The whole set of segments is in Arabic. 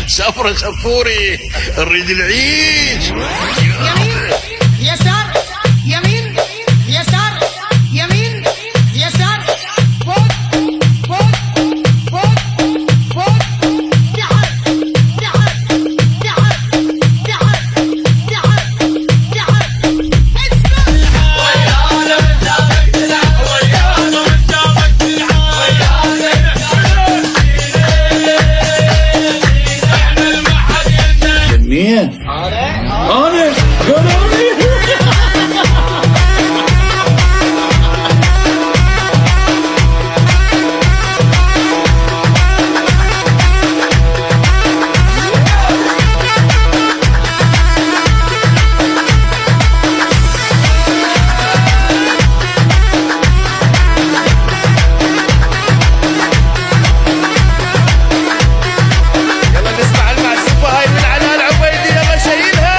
سفرة سفوري نريد العيش. يمين يسار يمين يسار يمين يسار فوق فوق فوق فوق تحت تحت تحت تحت تحت تحت اسمع ويانا قدامك تلعب ويانا قدامك تلعب ويانا احنا المعهد جنين انا يلا نسمع المعزوفة هاي من علاء العبيدي، يلا شيلها.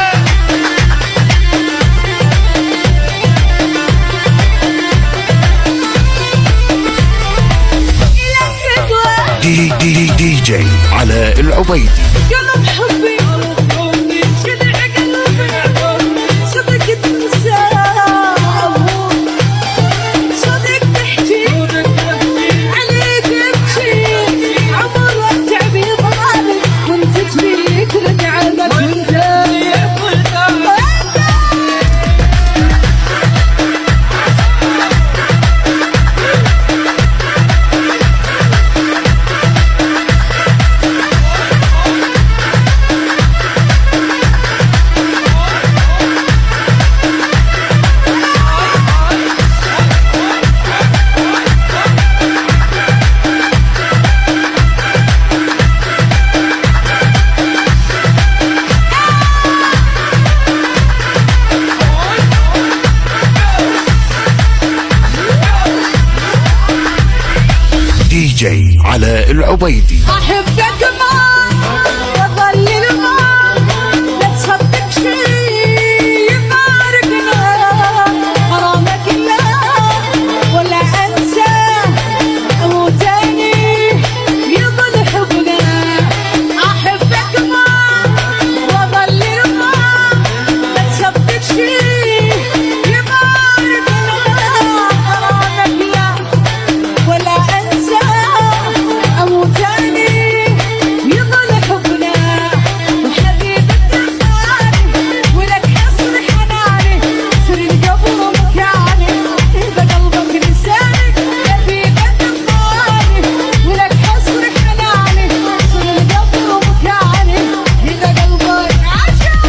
دي جي علاء العبيدي. قلب حبي شدع قلبي صدق تنساه صدق تحكي عليك ابكي عمرك تعبي ضالك كنت تبيك رجعلك وانت دي جي علاء العبيدي. احبك ما واضل ما لا تصدق شي يفارقنا حرامك لا ولا انسى اموتني يضل حبنا احبك ما واضل ما لا تصدق شي يفارقنا حرامك لا ولا انسى اموتني يضل حبنا وحبيبك تختاري ولك حصر حناني سر القبر مكاني اذا قلبك لسانك حبيبك تختاري ولك حصر حناني سر القبر مكاني اذا قلبك عاشق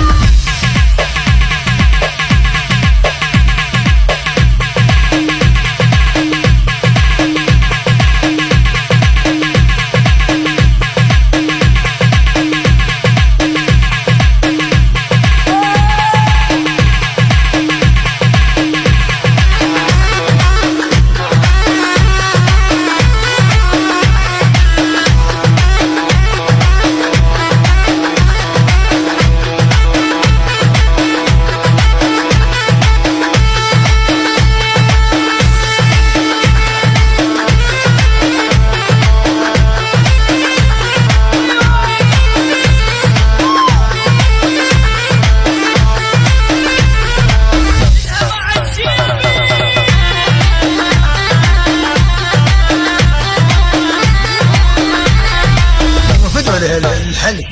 الحلق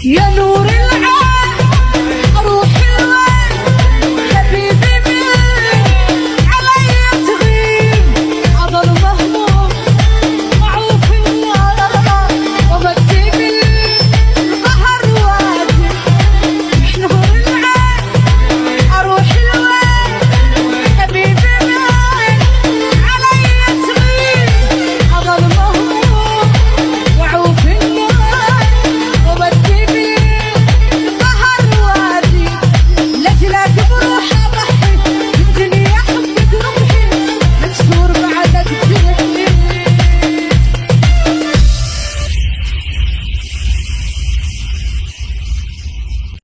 يا نور العين